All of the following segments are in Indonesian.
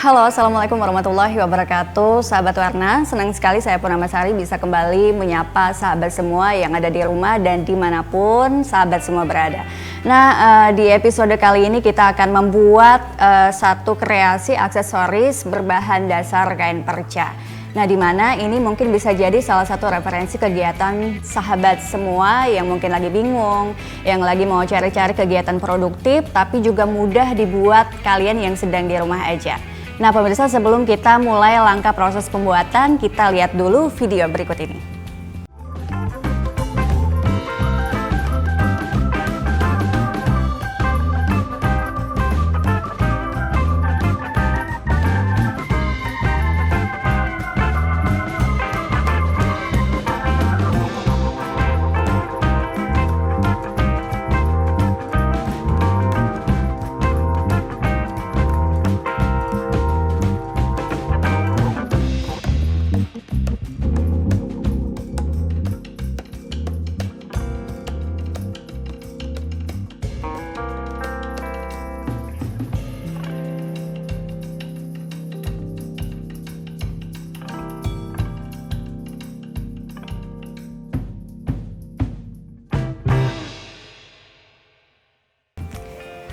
Halo, Assalamualaikum warahmatullahi wabarakatuh. Sahabat Warna, senang sekali saya Purnama Sari bisa kembali menyapa sahabat semua yang ada di rumah dan dimanapun sahabat semua berada. Nah, di episode kali ini kita akan membuat satu kreasi aksesoris berbahan dasar kain perca. Nah, di mana ini mungkin bisa jadi salah satu referensi kegiatan sahabat semua yang mungkin lagi bingung, yang lagi mau cari-cari kegiatan produktif, tapi juga mudah dibuat kalian yang sedang di rumah aja. Nah, pemirsa, sebelum kita mulai langkah proses pembuatan, kita lihat dulu video berikut ini.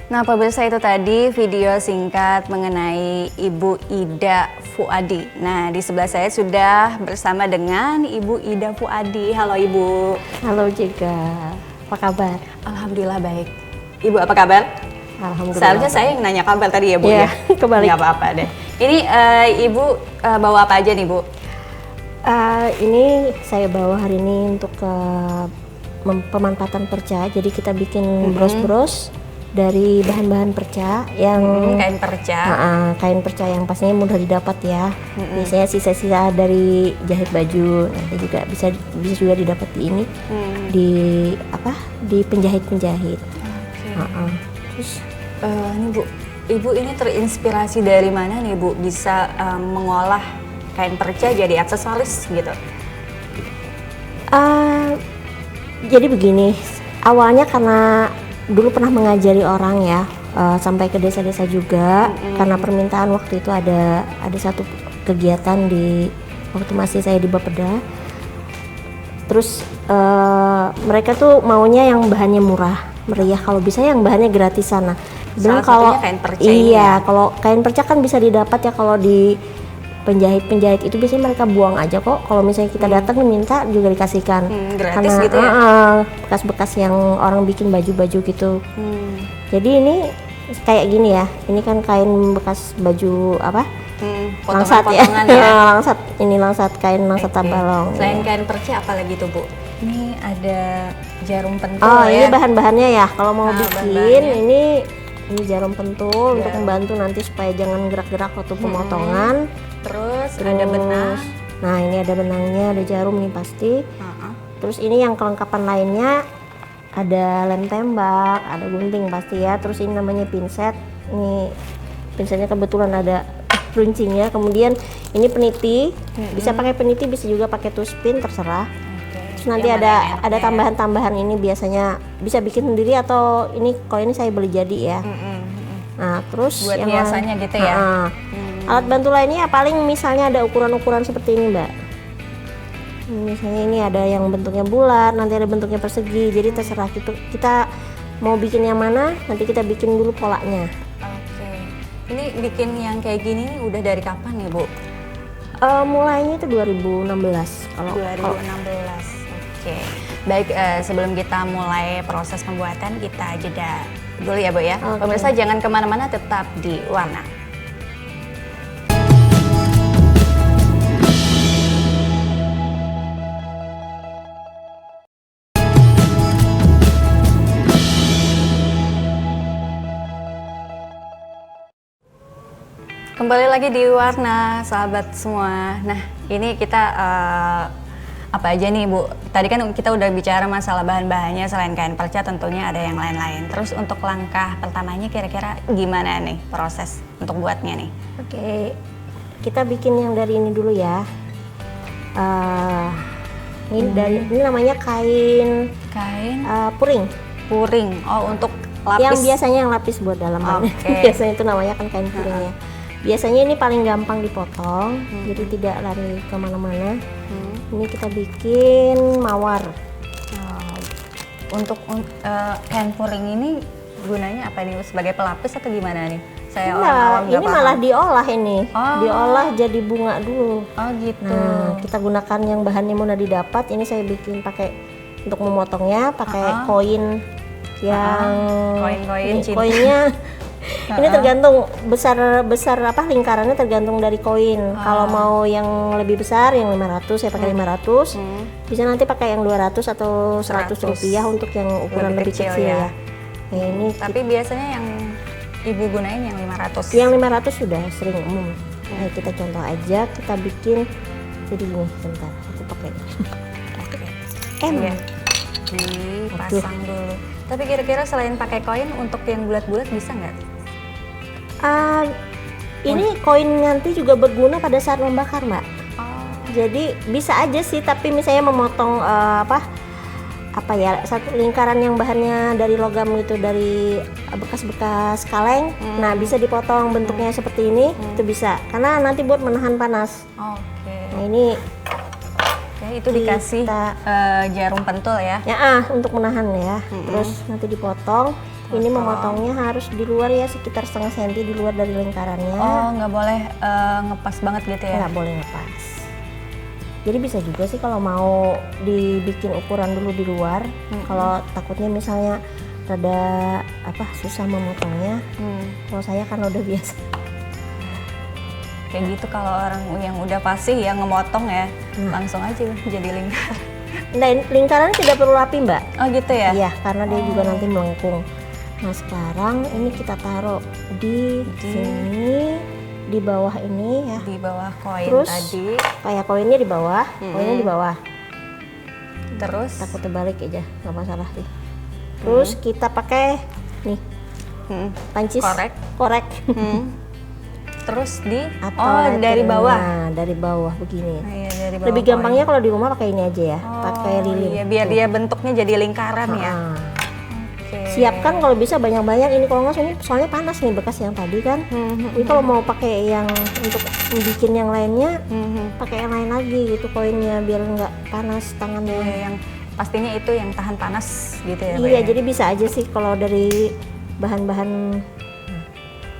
Nah, pemirsa, itu tadi video singkat mengenai Ibu Ida Fuadi. Nah, di sebelah saya sudah bersama dengan Ibu Ida Fuadi. Halo Ibu. Halo juga, apa kabar? Alhamdulillah baik. Ibu apa kabar? Alhamdulillah. Seharusnya saya yang nanya kabar tadi ya Bu ya. Kebalik. Nggak apa-apa deh. Ini Ibu bawa apa aja nih Bu? Ini saya bawa hari ini untuk pemanfaatan perca. Jadi kita bikin bros-bros dari bahan-bahan perca yang kain perca. Kain perca yang pastinya mudah didapat ya. Biasanya sisa-sisa dari jahit baju. Nanti juga bisa juga didapat di ini di penjahit-penjahit. Terus ini Bu, Ibu ini terinspirasi dari mana nih Bu bisa mengolah kain perca jadi aksesoris gitu? Jadi begini, awalnya karena dulu pernah mengajari orang ya, sampai ke desa-desa juga, karena permintaan waktu itu ada satu kegiatan di waktu masih saya di Bapeda. Terus mereka tuh maunya yang bahannya murah, meriah, kalau bisa yang bahannya gratisan. Nah, bilang kalau kain perca kalau kain perca kan bisa didapat ya kalau di penjahit itu biasanya mereka buang aja kok. Kalau misalnya kita datang minta juga dikasihkan. Gratis karena, gitu ya? Bekas-bekas yang orang bikin baju-baju gitu. Jadi ini kayak gini ya. Ini kan kain bekas baju apa? Langsat ya. Langsat. Ini langsat kain langsat tabalong. Selain kain perca apa lagi tuh Bu? Ini ada jarum pentul ini bahan-bahannya ya. Kalau mau bikin ini jarum pentul untuk membantu nanti supaya jangan gerak-gerak waktu pemotongan. Terus ada benang. Nah, ini ada benangnya, ada jarum nih pasti. Terus ini yang kelengkapan lainnya ada lem tembak, ada gunting pasti ya. Terus ini namanya pinset. Ini pinsetnya kebetulan ada runcingnya. Kemudian ini peniti. Bisa pakai peniti, bisa juga pakai tuspin, terserah. Terus nanti ada tambahan-tambahan ini biasanya bisa bikin sendiri atau ini kalau ini saya beli jadi ya. Nah, terus buat biasanya gitu ya. Alat bantu lainnya paling misalnya ada ukuran-ukuran seperti ini Mbak. Misalnya ini ada yang bentuknya bulat, nanti ada bentuknya persegi. Jadi terserah kita mau bikin yang mana, nanti kita bikin dulu polanya. Oke. Ini bikin yang kayak gini nih udah dari kapan nih Bu? Mulainya itu 2016. Kalau 2016. Oke. Baik, sebelum kita mulai proses pembuatan, kita jeda dulu ya Bu ya. Pemirsa jangan kemana-mana, tetap di Warna. Kembali lagi di Warna, sahabat semua. Nah, ini kita apa aja nih Bu? Tadi kan kita udah bicara masalah bahan-bahannya, selain kain perca tentunya ada yang lain-lain. Terus untuk langkah pertamanya kira-kira gimana nih proses untuk buatnya nih? Oke, kita bikin yang dari ini dulu ya. Ini namanya kain puring. Puring. Oh, untuk lapis. Yang biasanya yang lapis buat dalaman. Okay. Biasanya itu namanya kan kain puringnya. Biasanya ini paling gampang dipotong, jadi tidak lari kemana-mana. Ini kita bikin mawar. Untuk kain puring ini gunanya apa nih? Sebagai pelapis atau gimana nih? Saya orang awam Nah, nggak ini paham. malah diolah ini, Oh. diolah jadi bunga dulu. Oh gitu. Nah, kita gunakan yang bahannya mudah didapat. Ini saya bikin pakai untuk memotongnya pakai koin yang Koin-koin ini, cinta. koinnya ini tergantung besar apa lingkarannya tergantung dari koin. Kalau mau yang lebih besar yang 500 saya pakai 500. Bisa nanti pakai yang 200 atau 100 rupiah untuk yang ukuran lebih kecil ya. Nah, ini Tapi biasanya yang ibu gunain yang 500. yang 500 sudah sering umum. Nah, kita contoh aja, kita bikin jadi gini, sebentar, aku pakai M. Iya. Dipasang dulu. Tapi kira-kira selain pakai koin untuk yang bulat-bulat bisa nggak? Ini koin nanti juga berguna pada saat membakar, Mbak. Oh. Jadi bisa aja sih, tapi misalnya memotong apa ya, satu lingkaran yang bahannya dari logam gitu, dari bekas-bekas kaleng. Nah, bisa dipotong bentuknya seperti ini, itu bisa. Karena nanti buat menahan panas. Oke. Nah, ini Oke, itu dikasih jarum pentul ya. ya untuk menahan ya. Terus nanti dipotong. Ini memotongnya harus di luar ya, sekitar setengah senti di luar dari lingkarannya. Oh, nggak boleh ngepas banget gitu ya? Nggak boleh ngepas. Jadi bisa juga sih kalau mau dibikin ukuran dulu di luar. Kalau takutnya misalnya rada susah memotongnya. Kalau saya kan udah biasa. Kayak gitu kalau orang yang udah fasih ya ngemotong ya, langsung aja jadi lingkar. Nah, lingkarannya tidak perlu rapi, Mbak. Oh gitu ya? Iya, karena dia juga nanti melengkung. Nah, sekarang ini kita taruh di sini, di bawah ini ya. Di bawah koin Terus tadi. kayak koinnya di bawah, koinnya di bawah. Terus Takut terbalik aja, nggak masalah sih. Terus kita pakai nih pancis korek. terus di Atau dari bawah. Nah, dari bawah begini. Nah, iya, dari bawah Lebih koin. gampangnya kalau di rumah pakai ini aja ya, pakai lilin. Iya, biar dia bentuknya jadi lingkaran ya. Ah. Oke. Siapkan kalau bisa banyak-banyak ini, kalau nggak ini soalnya panas nih bekas yang tadi kan. Ini kalau mau pakai yang untuk bikin yang lainnya, pakai yang lain lagi gitu koinnya biar nggak panas tangannya. Iya, yang pastinya itu yang tahan panas gitu ya. Mbak Iya, ya? jadi bisa aja sih kalau dari bahan-bahan.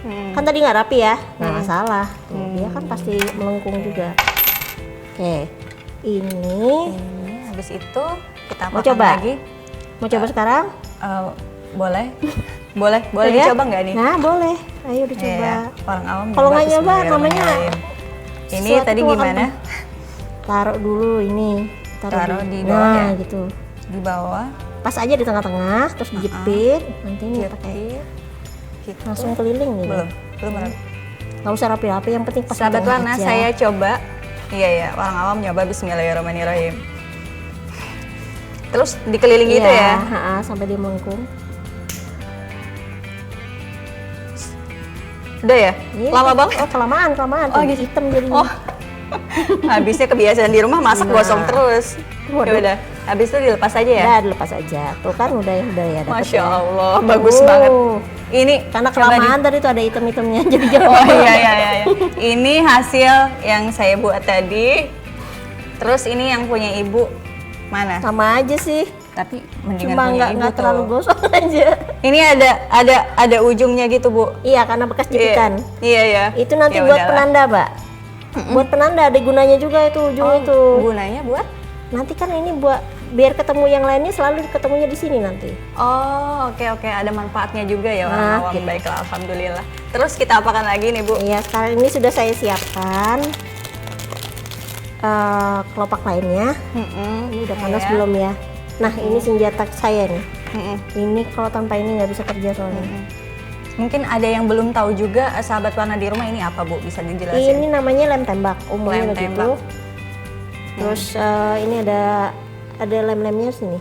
Kan tadi nggak rapi ya, nggak masalah. Tuh, dia kan pasti melengkung juga. Oke, ini Ini habis itu kita Mau apakan coba? lagi. mau coba sekarang? Boleh? boleh Tuh ya. dicoba nggak nih? Nah, boleh. Ayo dicoba. Iya, orang awam Kalau nggak nyoba, bismillahirrahmanirrahim. Ini sesuatu tadi tuh akan gimana? Taruh dulu ini. Taruh di bawah nah, ya? gitu. Di bawah. Pas aja di tengah-tengah, terus dijepit. Nanti ini pakai Gitu. langsung keliling gitu. Belum. Nggak usah rapi-rapi, yang penting pas Sahabat di tengah warna, aja. saya coba. Iya ya, orang awam nyoba bismillahirrahmanirrahim. Terus dikelilingi itu ya? Sampai dia melengkung. Udah ya? Iya. Lama banget? Oh, kelamaan. Oh, Tuh, gitu. hitam jadinya. Oh, habisnya kebiasaan di rumah masak Nah. gosong terus. Waduh. Ya udah, habis itu dilepas aja ya? Udah, dilepas aja. Tuh kan udah ya dapet Masya ya. Allah, bagus banget. Ini Karena coba kelamaan tadi tuh ada item-itemnya jadi jauh. Oh iya. Ini hasil yang saya buat tadi. Terus ini yang punya ibu mana? Sama aja sih. Tapi mendingan Cuma punya ibu nggak tuh. terlalu gosong aja. Ini ada ujungnya gitu Bu. Iya, karena bekas jepitan. Iya. Itu nanti Ya buat udahlah. penanda, Mbak. Buat penanda ada gunanya juga itu ujung itu. Gunanya buat? Nanti kan ini buat biar ketemu yang lainnya selalu ketemunya di sini nanti. Oh, oke. Ada manfaatnya juga ya orang Nah, awam. gitu. Baiklah, alhamdulillah. Terus kita apakan lagi nih Bu? Iya, sekarang ini sudah saya siapkan kelopak lainnya. Ini udah panas Iya. belum ya? Nah, ini senjata saya nih. Mm-mm. Ini kalau tanpa ini nggak bisa kerja soalnya. Mungkin ada yang belum tahu juga sahabat warna di rumah ini apa Bu? Bisa dijelasin? Ini namanya lem tembak, umumnya Lem begitu. tembak. Terus ini ada lem-lemnya sini.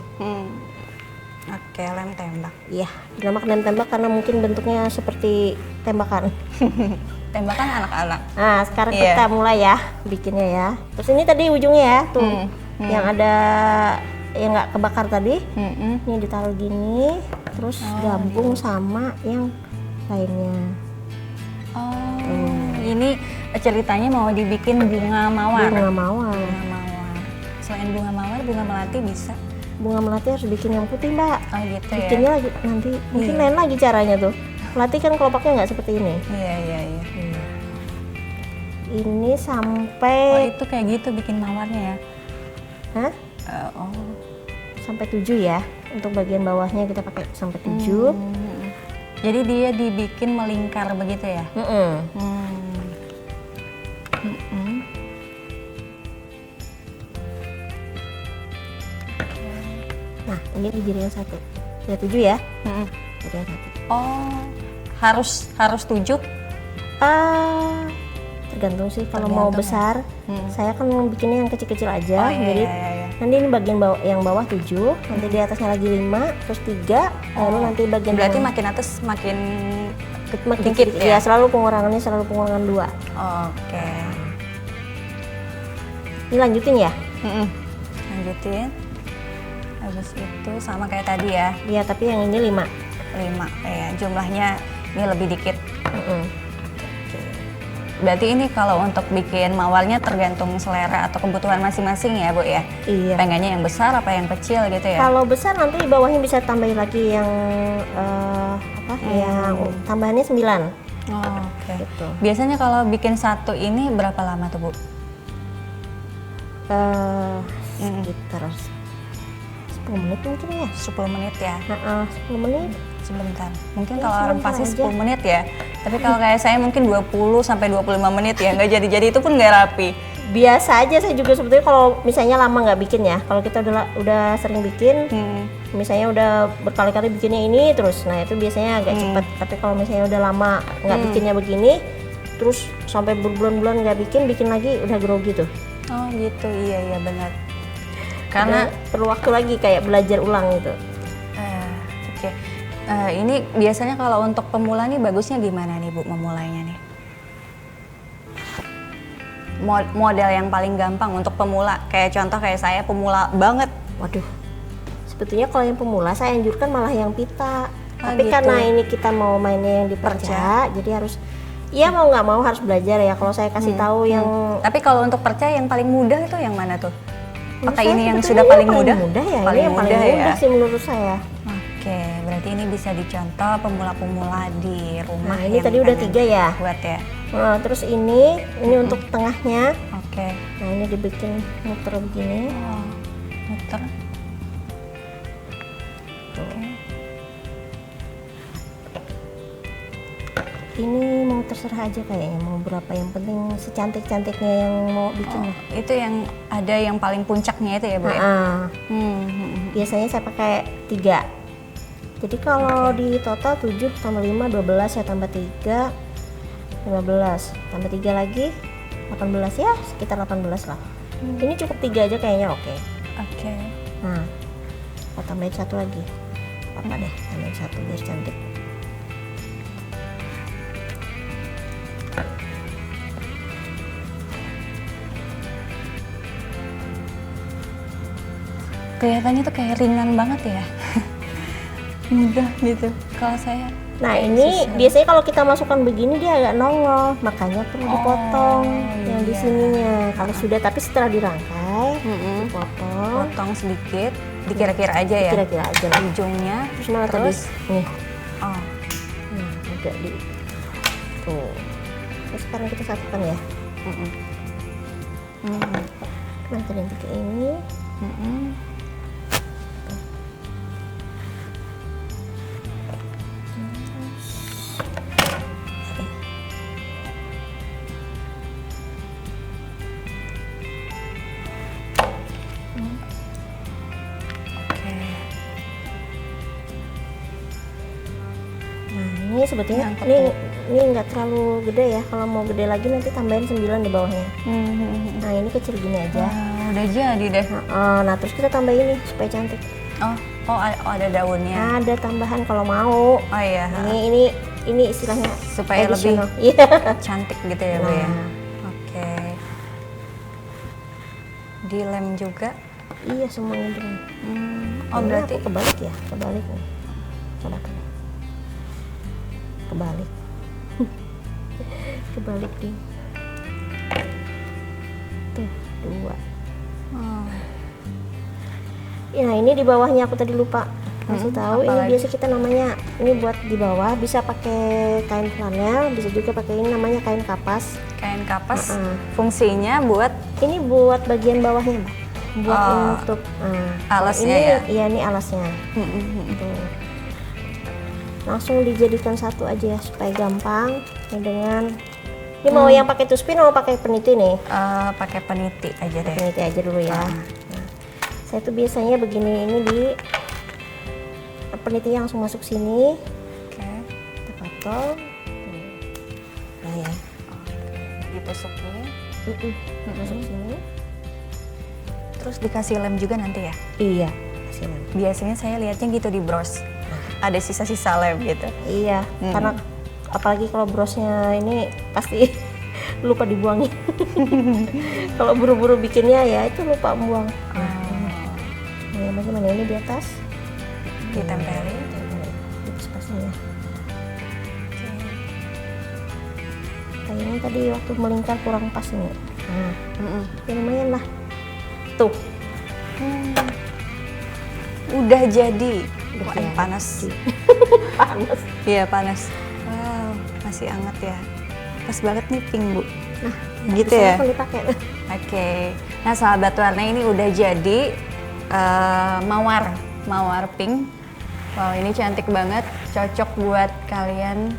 Oke, lem tembak. Iya, dinamakan lem tembak karena mungkin bentuknya seperti tembakan. Tembakan anak-anak. Nah, sekarang Iya. kita mulai ya bikinnya ya. Terus ini tadi ujungnya ya, tuh yang ada yang nggak kebakar tadi. Ini ditaruh gini, terus gabung sama yang lainnya. Oh, ini ceritanya mau dibikin bunga mawar. Bunga mawar. Bunga mawar. Selain bunga mawar, bunga melati bisa. Bunga melati harus bikin yang putih, Mbak. Oh gitu ya. Bikinnya lagi nanti mungkin Iya. lain lagi caranya tuh. Melati kan kelopaknya nggak seperti ini. Iya. Ini Oh sampai itu kayak gitu bikin mawarnya ya. Hah? Oh. Sampai 7 ya. Untuk bagian bawahnya kita pakai sampai 7. Jadi dia dibikin melingkar begitu ya? Nah, ini dijadikan 1. Sudah 7 ya? Jadikan 1. Oh, harus 7? Tergantung sih kalau mau Tergantung besar. Saya kan bikinnya yang kecil-kecil aja. Oh, iya, Jadi iya. nanti ini bagian bawah, yang bawah 7, nanti di atasnya lagi 5, terus 3, lalu nanti bagian Berarti bawah makin atas makin makin dikit ya? selalu pengurangannya selalu pengurangan 2. Oke. Ini lanjutin ya? Lanjutin. Habis itu sama kayak tadi ya, Iya, tapi yang ini 5. 5. Ya, jumlahnya ini lebih dikit. Berarti ini kalau untuk bikin mawarnya tergantung selera atau kebutuhan masing-masing ya, Bu ya? Iya. Pengennya yang besar apa yang kecil gitu ya? Kalau besar nanti di bawahnya bisa tambahin lagi yang yang tambahannya 9. Oh, oke. Gitu. Biasanya kalau bikin satu ini berapa lama tuh, Bu? Sekitar 10 menit mungkin ya. 10 menit ya? 10 menit. Sebentar. Mungkin Ya, kalau orang sebentar pasti aja. 10 menit ya. Tapi kalau kayak saya mungkin 20 sampai 25 menit ya. Nggak jadi-jadi itu pun nggak rapi. Biasa aja saya juga sebetulnya kalau misalnya lama nggak bikin ya. Kalau kita udah sering bikin, misalnya udah berkali-kali bikinnya ini terus, nah itu biasanya agak cepat. Tapi kalau misalnya udah lama nggak bikinnya begini, terus sampai berbulan-bulan nggak bikin lagi udah grogi tuh. Oh gitu, iya benar. Karena Perlu waktu lagi kayak belajar ulang gitu. oke. Ini biasanya kalau untuk pemula nih bagusnya gimana nih Bu memulainya nih? Model yang paling gampang untuk pemula, kayak contoh kayak saya pemula banget. Waduh, sebetulnya kalau yang pemula saya anjurkan malah yang pita. Tapi gitu. karena ini kita mau mainnya yang di perca, jadi harus, ya mau nggak mau harus belajar ya. Kalau saya kasih tahu yang Tapi kalau untuk percaya yang paling mudah itu yang mana tuh? Apakah menurut ini saya yang sebetulnya sudah ini paling yang mudah? ya. Paling Ini yang paling mudah mudah ya? sih menurut saya. Oke, berarti ini bisa dicontoh pemula-pemula di rumah. Nah ini yang tadi udah pengen 3 ya. buat ya. Nah, terus ini untuk tengahnya. Oke. Nah ini dibikin muter begini. Oh, muter. Ini mau terserah aja kayaknya mau berapa, yang penting secantik-cantiknya yang mau bikin. Itu yang ada yang paling puncaknya itu ya, Bu ya? Biasanya saya pakai 3. Jadi kalau di total 7 tambah 5 12, saya tambah 3 15, tambah 3 lagi 18, ya sekitar 18 lah. Ini cukup 3 aja kayaknya, oke. Oke. Nah, kita tambahin 1 lagi. Apa deh, tambahin 1 biar cantik. Kelihatannya tuh kayak ringan banget ya. Mudah gitu. Kalau saya Nah ini biasanya kalau kita masukkan begini dia agak nongol, makanya perlu dipotong yang di iya. sininya. Kalau sudah, tapi setelah dirangkai, dipotong, potong sedikit, dikira-kira aja ya. kira-kira aja lah. Ujungnya. Terus mana tadi? Terus, Nih, oh, agak di tuh. Terus sekarang kita satukan ya. Mana tadi yang 3 ini? oke. Nah ini sebetulnya Yang ini nggak terlalu gede ya. Kalau mau gede lagi nanti tambahin 9 di bawahnya. Nah ini kecil gini aja. Wah, udah jadi deh. Nah terus kita tambahin nih supaya cantik. Oh, ada daunnya. Ada tambahan kalau mau. Oh iya. Ini istilahnya Supaya lebih additional. Iya. cantik gitu ya, Bu ya. Nah. Oke. Dilem juga. Iya semuanya dulu. Oh, Ini berarti aku kebalik ya, kebalik nih. Coba kebalik. kebalik nih. Tuh 2. Oh. Ya ini di bawahnya aku tadi lupa kasih tahu. apa Ini lagi? biasa kita namanya, ini buat di bawah bisa pakai kain flanel, bisa juga pakai ini namanya kain kapas. Kain kapas. Heeh. Fungsinya buat Ini buat bagian bawahnya, Mbak. Buat Oh, menutup. alasnya ini, ya? Iya, ini alasnya. Tuh. Langsung dijadikan satu aja ya supaya gampang. Ini dengan ini mau yang pakai tuspin mau pakai peniti nih. pakai peniti aja deh. Peniti aja dulu ya. Nah, saya tuh biasanya begini, ini di peniti langsung masuk sini, Oke. kita potong. Nah ya, Ditusukin. masuk sini. Terus dikasih lem juga nanti ya? Iya, kasih lem. Biasanya saya lihatnya gitu di bros. Ada sisa-sisa lem gitu. Iya, karena apalagi kalau brosnya ini pasti lupa dibuangin. Kalau buru-buru bikinnya ya itu lupa buang. Ini bagaimana ini di atas? Ditempelin. Terus pasnya. Kayaknya tadi waktu melingkar kurang pas nih. Nah, ya lumayan lah. Tuh, Udah jadi. Udah Wah, ini jadi. panas. panas. Iya panas. Wow, masih hangat ya. Pas banget nih pink, Bu. Nah, Gitu bisa ya? langsung dipakai. Oke. Nah, sahabat warna ini udah jadi mawar pink. Wow, ini cantik banget. Cocok buat kalian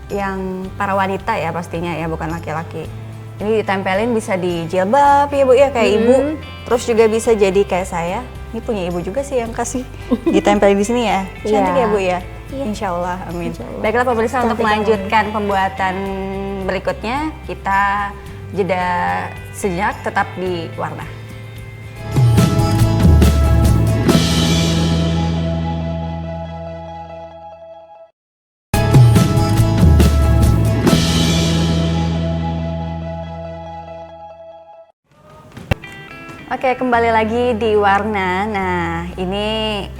yang para wanita ya pastinya ya, bukan laki-laki. Ini ditempelin bisa di jilbab ya Bu ya, kayak ibu. Terus juga bisa jadi kayak saya. Ini punya ibu juga sih yang kasih ditempelin di sini ya. Cantik Iya. ya Bu ya. Iya. Insya Allah, amin. Insya Allah. Baiklah pemirsa, untuk Cantik melanjutkan pembuatan berikutnya kita jeda sejenak, tetap di Warna. Oke, kembali lagi di Warna. Nah, ini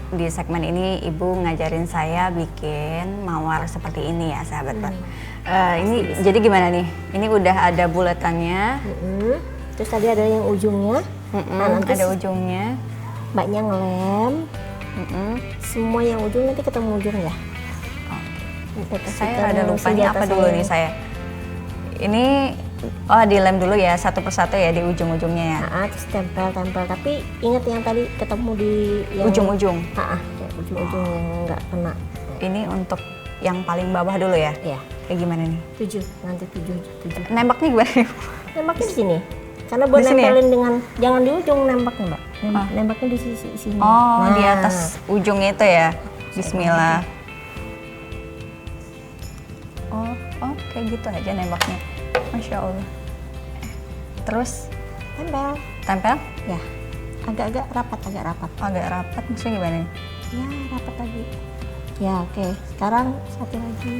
di segmen ini Ibu ngajarin saya bikin mawar seperti ini ya, sahabat. Ini jadi gimana nih? Ini udah ada bulatannya. Terus tadi ada yang ujungnya. Nah, nanti Ada ujungnya. mbaknya ngelem. Semua yang ujung nanti ketemu ujung ya. Saya rada lupa nih apa dulu nih saya. Ini dilem dulu ya satu persatu ya di ujung-ujungnya ya. Terus tempel. Tapi ingat yang tadi ketemu di yang Ujung-ujung. ya, ujung-ujung yang nggak kena. Ini untuk yang paling bawah dulu ya. Ya, Kayak gimana nih? 7. Nanti 7. Nembaknya gimana nih? Nembaknya di sini. Karena buat Di sini ya? nempelin dengan jangan di ujung nembaknya, Mbak. Nembaknya di sini. Oh, Nah, di atas ujungnya itu ya. Bismillah. Oh, kayak gitu aja nembaknya. Masya Allah. Terus tempel. tempel? Ya. Agak rapat. Agak rapat, maksudnya gimana nih? Ya, rapat lagi. Ya, oke. Sekarang satu lagi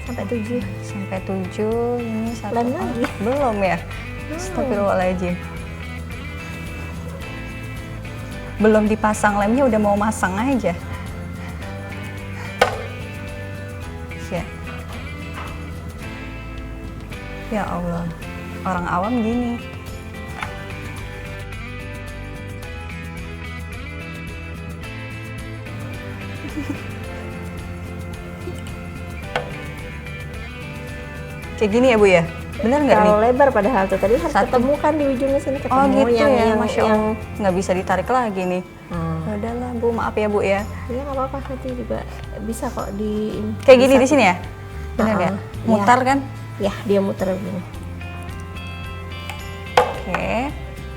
sampai 7. Sampai 7, ini satu. Lem lagi. Belum ya? Astagfirullahaladzim. Belum dipasang lemnya udah mau masang aja. Ya. Ya Allah, orang awam gini. Kayak gini ya Bu ya? Bener nggak nih? Kalau lebar padahal tuh tadi harus Satu. ketemu kan di ujungnya sini ketemu Oh gitu yang ya, yang Masya Allah. Nggak bisa ditarik lagi nih. Nah, Ya udahlah Bu, maaf ya Bu ya. ya nggak apa-apa, nanti juga bisa kok di Kayak gini bisa- di sini ya? Bener nggak? Iya. Mutar kan? Ya, dia muter begini. Oke.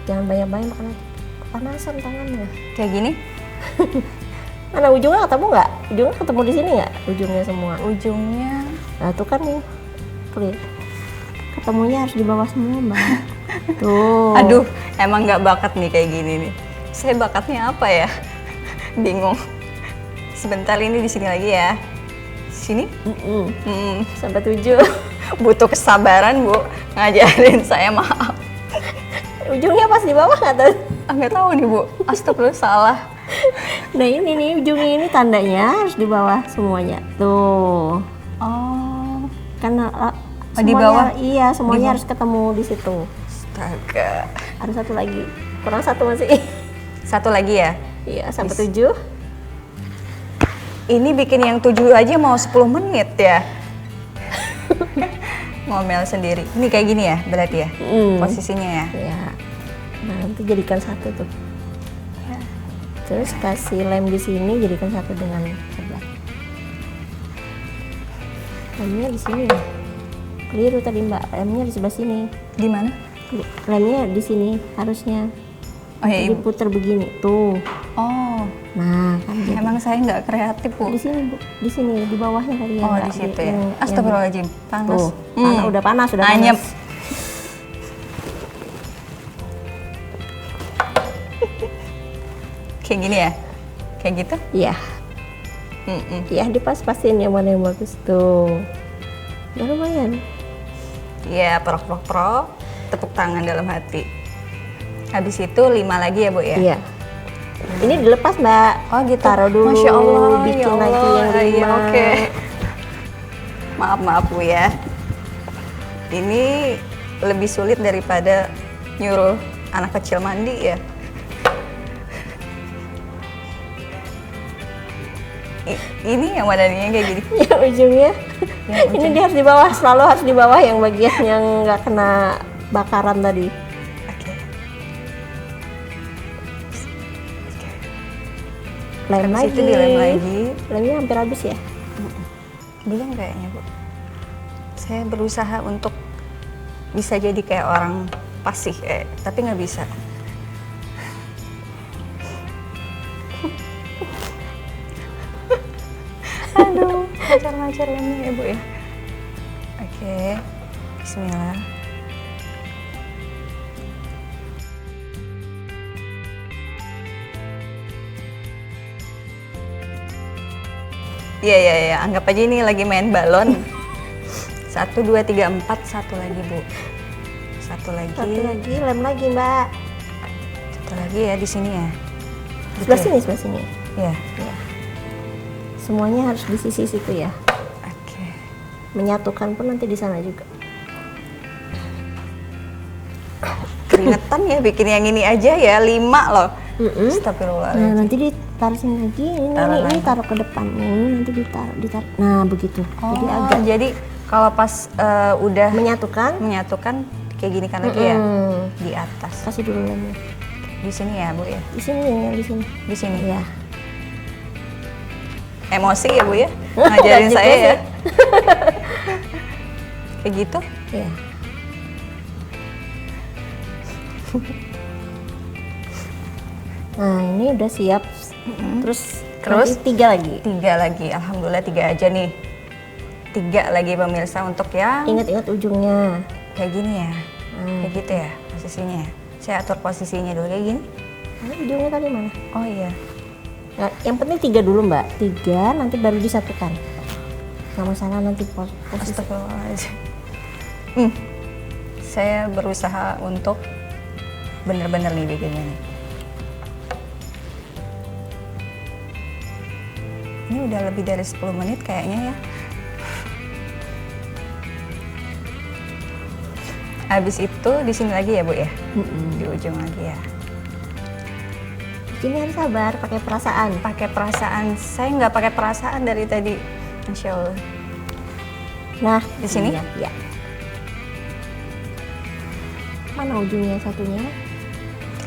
Jangan banyak-banyak makan kepanasan tangannya. Kayak gini? Mana ujungnya ketemu nggak? Ujungnya ketemu di sini nggak? Ujungnya semua. Ujungnya. Nah, tuh kan nih. Tuh, lihat. Ketemunya harus di bawah semua, Mbak. Tuh. Aduh, emang nggak bakat nih kayak gini nih. Saya bakatnya apa ya? Bingung. Sebentar, ini di sini lagi ya. Sini? Sampai 7. Butuh kesabaran Bu, ngajarin saya, maaf. Ujungnya pas di bawah nggak tuh? Nggak tahu nih Bu, astagfirullah salah. Nah, ini nih ujungnya ini tandanya harus di bawah semuanya. Tuh. Oh, Karena Oh, di bawah? Iya, semuanya harus ketemu di situ. Astaga. Ada satu lagi, kurang satu masih. Satu lagi ya? Iya, sampai 7. Ini bikin yang 7 aja mau 10 menit ya? Ngomel sendiri. Ini kayak gini ya berarti ya? Posisinya ya? Iya. Nah, nanti jadikan satu tuh. Terus kasih lem di sini, jadikan satu dengan sebelah. Lemnya di sini ya. Keliru tadi Mbak, lemnya di sebelah sini. Di mana? Lemnya di sini harusnya. Oh iya, Diputer begini tuh. Oh, Nah, kan jadi. emang saya nggak kreatif, Bu. Di sini Bu, di sini di bawahnya tadi ya. Oh, Mbak. di situ ya. Yang- Astagfirullahaladzim, panas. Tuh, udah panas, udah Anyep. panas. Kayak gini ya? Kayak gitu? Iya. Iya, dipas-pasin yang mana yang bagus tuh. Udah lumayan. Iya, prok. Tepuk tangan dalam hati. Habis itu 5 lagi ya, Bu ya? Iya. Ini dilepas Mbak. Oh gitu. Taruh dulu. Masya Allah, bikin ya lagi Allah. yang 5. Iya, oke. Maaf Bu ya. Ini lebih sulit daripada nyuruh anak kecil mandi ya. Ini yang mana nih yang kayak gini? Ya ujungnya. Yang Ini dia harus di bawah, selalu harus di bawah yang bagian yang nggak kena bakaran tadi. Oke. Lem Habis lagi. itu dilem lagi. Lemnya hampir habis ya. Belum kayaknya Bu. Saya berusaha untuk bisa jadi kayak orang pasif, tapi nggak bisa. Aduh, lancar lemnya ya Bu ya. Oke, Bismillah. Iya, anggap aja ini lagi main balon. 1, 2, 3, 4, satu lagi Bu. Satu lagi, lem lagi Mbak. satu lagi ya di sini ya. Gitu Sebelah ya? sini, sebelah sini. Ya. Semuanya harus di sisi situ ya. Oke. Menyatukan pun nanti di sana juga. Keringetan ya bikin yang ini aja ya, 5 loh. Nah, Astagfirullahaladzim. nanti ditaruh sini lagi. Ini taruh ke depan. Ini nanti ditaruh. Nah, begitu. Jadi agak Jadi kalau pas udah menyatukan. kayak gini kan lagi ya di atas. Kasih dulu lemnya. Di sini ya Bu ya. Di sini ya, di sini. Di sini. Iya. Emosi ya Bu ya. Ngajarin Enggak saya juga ya. Kayak gitu. Iya. Nah, ini udah siap. Terus nanti 3 lagi. 3 lagi. Alhamdulillah 3 aja nih. 3 lagi pemirsa untuk yang Ingat-ingat ujungnya. kayak gini ya. Kayak gitu ya posisinya ya. Saya atur posisinya dulu kayak gini. Nah, ujungnya tadi mana? Oh iya. Nah, yang penting 3 dulu Mbak. 3 nanti baru disatukan. Nggak masalah nanti posisi. Astagfirullahaladzim. Saya berusaha untuk bener-bener nih bikinnya nih. Ini udah lebih dari 10 menit kayaknya ya. Habis itu di sini lagi ya Bu ya? Di ujung lagi ya. Ini harus sabar, pakai perasaan. Pakai perasaan, saya nggak pakai perasaan dari tadi. Masya Allah. Nah, Di sini? Iya. Mana ujungnya satunya?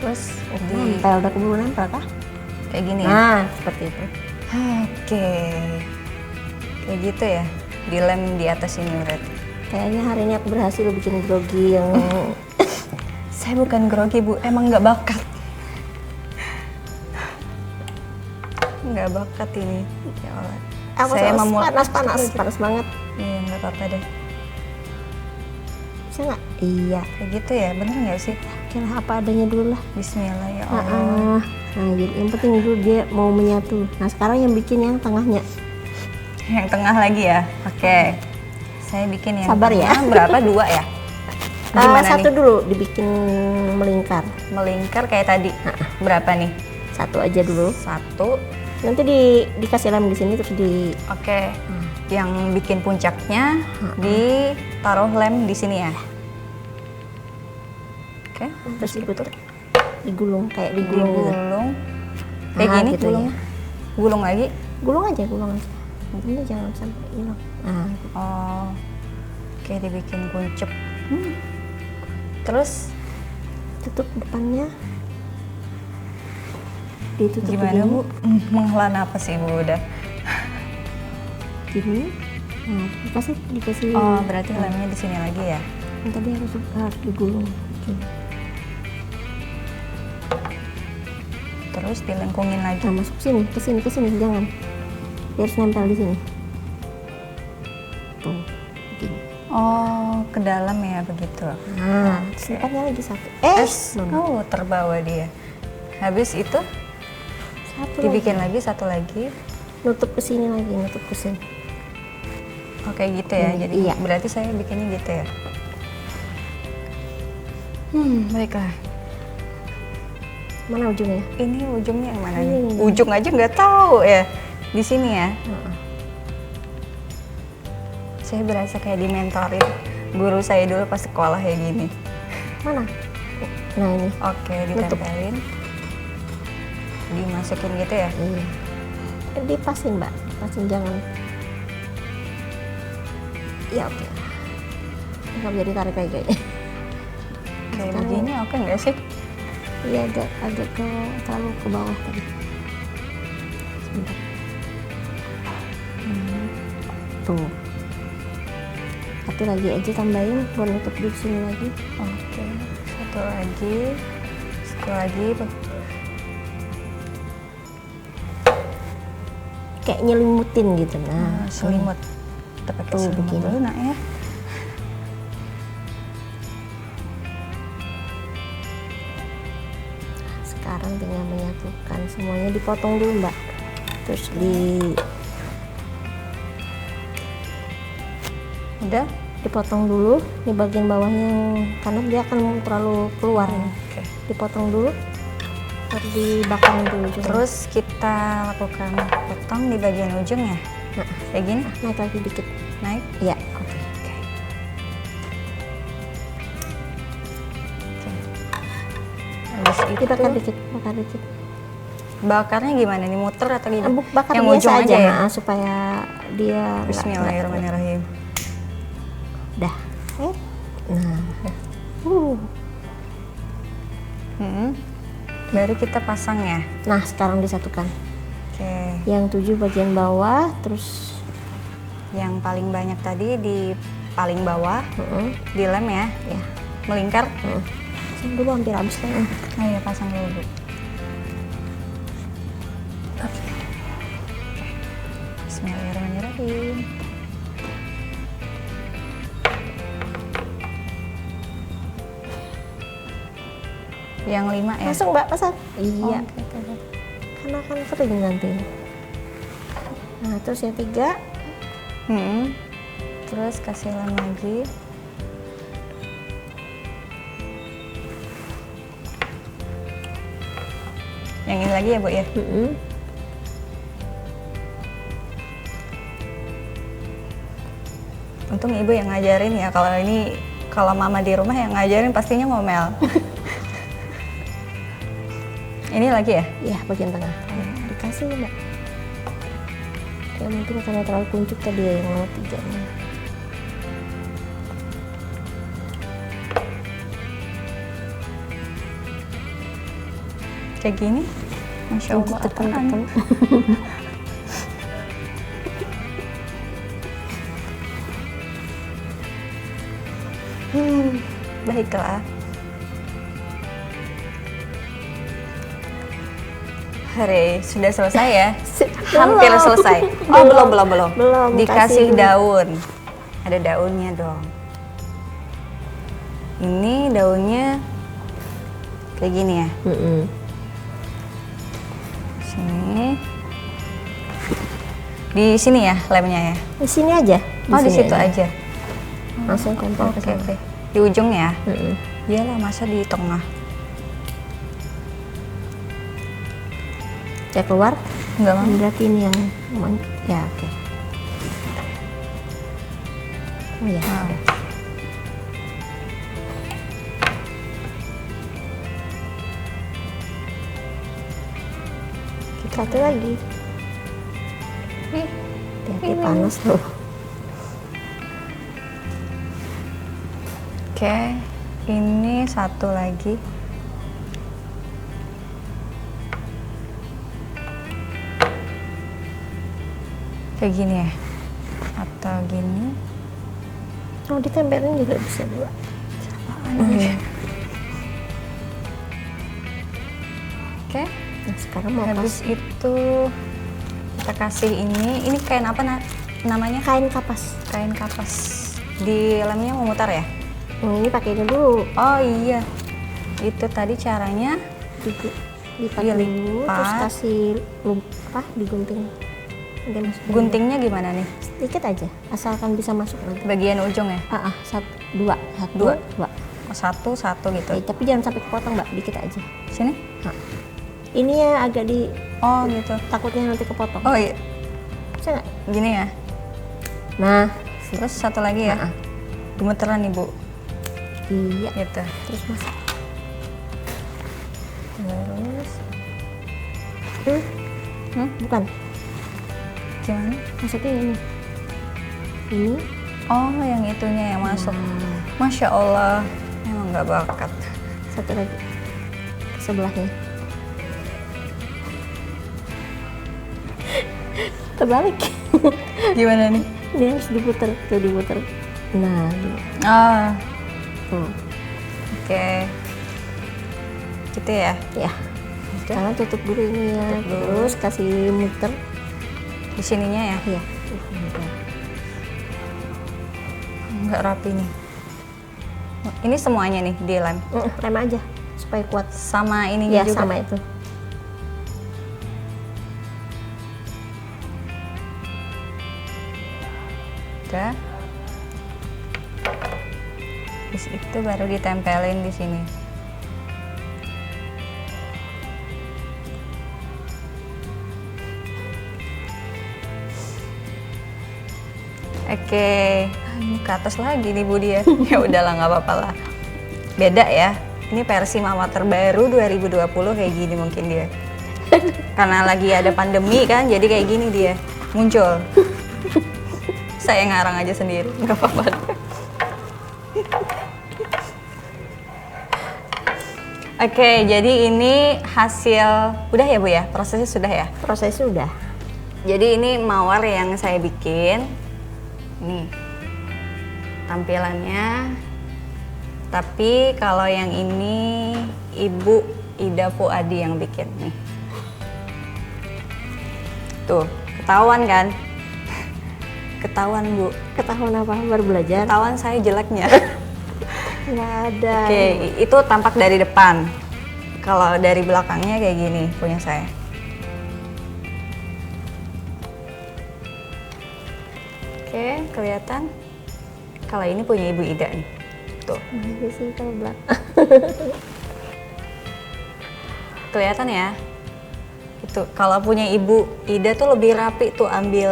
Terus Nempel, udah keburu nempel kah? kayak gini ya? Nah, seperti itu. Oke. Kayak gitu ya? Dilem di atas ini berarti. Kayaknya hari ini aku berhasil bikin grogi yang Saya bukan grogi Bu, emang nggak bakat. Nggak bakat ini. Ya Allah. Saya memulai. panas banget. Iya, nggak apa-apa deh. Bisa nggak? Iya. Kayak gitu ya, bener nggak sih? Kira apa adanya dulu lah. Bismillah ya Allah. Nah, jadi yang penting dulu dia mau menyatu. Nah, sekarang yang bikin yang tengahnya. Yang tengah lagi ya? Oke. Saya bikin yang Sabar ya. tengah berapa? 2 ya? Gimana Satu nih? dulu dibikin melingkar. Melingkar kayak tadi. Berapa nih? Satu aja dulu. 1. Nanti dikasih lem di sini terus di Oke. yang bikin puncaknya ditaruh lem di sini ya. Oke, Terus diputar, digulung kayak digulung gitu. digulung. Kayak Nah, gini gitu gulungnya. ya. Gulung lagi. Gulung aja. Ini jangan sampai hilang. Nah, Oh, oke, dibikin kuncup. Terus tutup depannya. Ditutup gimana begini. Bu? Menghela napas sih Bu udah. Gini. Nah, dikasih. Oh, berarti lemnya di sini lagi ya? Yang tadi harus digulung. Gini. Terus dilengkungin lagi. Nah, masuk ke sini, jangan. Dia harus nempel di sini. Tuh, begini. Oh, ke dalam ya begitu. Nah, tempatnya lagi satu. Oh, terbawa dia. Habis itu Satu dibikin lagi satu lagi. nutup ke sini lagi, nutup ke sini. Oh, kayak gitu ya. Jadi Iya. berarti saya bikinnya gitu ya. Baiklah. Mana ujungnya? Ini ujungnya yang mana nih? Ini. Ujung aja nggak tahu ya. Di sini ya. Saya berasa kayak dimentorin guru saya dulu pas sekolah kayak gini. Mana? Nah, ini. Oke, ditempelin. Dimasukin gitu ya. Iya. Dipasin, Mbak. Dipasin, jangan. Ya, oke. Nggak bisa ditarik kayak gini. Kayak Sekarang- begini oke nggak sih? Iya, agak terlalu ke bawah tadi. Sebentar. Tuh. Satu lagi aja tambahin, buat nutup di sini lagi. Oke, satu lagi. Kayak nyelimutin gitu. Nah, Selimut. Kita pakai Tuh, selimut begini. dulu nak ya. Sekarang tinggal menyatukan semuanya, dipotong dulu, Mbak. Terus Udah? dipotong dulu di bagian bawahnya karena dia akan terlalu keluar ini. Oke. Dipotong dulu, terus dibakar dulu juga. Terus kita lakukan potong di bagian ujungnya. Nah, Kayak gini, naik lagi dikit. naik. Ya, Oke. Habis itu dibakar dikit, bakar dikit. bakarnya gimana nih? Muter atau gimana? Bakar Yang biasa ujung aja ya? nah, supaya dia nggak- Bismillahirrahmanirrahim. Dah. Nah, Baru kita pasang ya. nah sekarang disatukan. Oke. Yang 7 bagian bawah, terus Yang paling banyak tadi di paling bawah, heeh, dilem ya, ya. melingkar. Pasang dulu, hampir habis kan. Oh iya, pasang dulu Bu. Bismillahirrahmanirrahim. Yang 5 ya? Langsung, Mbak, pasang. Iya. Oh, oke. Karena kan kering nanti. Nah, terus yang 3 Terus kasih lem lagi. Yang ini lagi ya Bu ya? Untung ibu yang ngajarin ya, kalau mama di rumah yang ngajarin pastinya ngomel. Ini lagi ya? ya bagian tengah. Dikasih, Mbak. Ya mungkin karena terlalu kuncup tadi ya, yang nomor 3 nih. Kayak gini? Masya Allah, Tekan-tekan. apaan? Baiklah. Hore, sudah selesai ya? Hampir Belum. selesai. Oh, belum. Belum, Dikasih kasih dulu. daun. Ada daunnya dong. Ini daunnya kayak gini ya. Sini. Di sini ya lemnya ya. Di sini aja. Oh, di sini situ aja. Langsung tempel ke Oke, sana. oke. Di ujung ya. Iyalah, masa di tengah. Ya keluar. Enggak mau. Berarti ini yang ya oke. Oh ya. Satu lagi. Hati-hati panas loh. Oke, ini satu lagi. Kayak gini ya? Atau gini? Oh, ditempelin juga bisa dua. Oke. Nah, sekarang mau Habis itu kita kasih ini kain apa namanya? kain kapas. Kain kapas. Di lemnya memutar ya? Ini pakai ini dulu. Oh iya. Itu tadi caranya Dipakai dulu, dilipat. terus kasih digunting. Udah masuk. Guntingnya gimana nih? Sedikit aja, asalkan bisa masuk nanti. Bagian ujung ya? Dua. Dua. Satu gitu. Tapi jangan sampai kepotong, Mbak, dikit aja. Sini? Nah, ini ya agak Oh gitu. takutnya nanti kepotong. Oh iya. Bisa nggak? Gini ya? Nah, Terus satu lagi ya? Gemeteran nih Bu. iya. Gitu. Terus masak. Terus Bukan, gimana? masuknya ini. Ini. Oh yang itunya yang masuk. Masya Allah. Emang nggak bakat. Satu lagi ke sebelahnya. Terbalik. Gimana nih? Dia harus diputar, tuh diputar. Nah, Ah, tuh. oke. Gitu ya? Ya. Sekarang tutup dulu ini ya. Tutup dulu. Terus kasih muter. Di sininya ya? Iya. Nggak rapi nih. Ini semuanya nih di lem? Lem aja supaya kuat. Sama ininya Ya, juga? sama itu. Udah. Terus itu baru ditempelin di sini. Oke, ini ke atas lagi nih Bu dia. Ya udahlah nggak apa-apa lah. Beda ya. Ini versi Mama terbaru 2020 kayak gini mungkin dia. Karena lagi ada pandemi kan, jadi kayak gini dia muncul. Saya ngarang aja sendiri, nggak apa-apa. Oke, jadi ini hasil udah ya Bu ya? Prosesnya sudah ya? Prosesnya udah. Jadi ini mawar yang saya bikin. Nih tampilannya. Tapi kalau yang ini Ibu Ida Fuadi yang bikin nih. Tuh, ketahuan kan? Ketahuan Bu. Ketahuan apa? Baru belajar? Ketahuan saya jeleknya. Nggak ada. Oke, itu tampak dari depan. Kalau dari belakangnya kayak gini punya saya. Oke, kelihatan. Kalau ini punya Ibu Ida nih. Tuh, Nah, sih kalau belakang. kelihatan ya? Itu kalau punya Ibu Ida tuh lebih rapi tuh ambil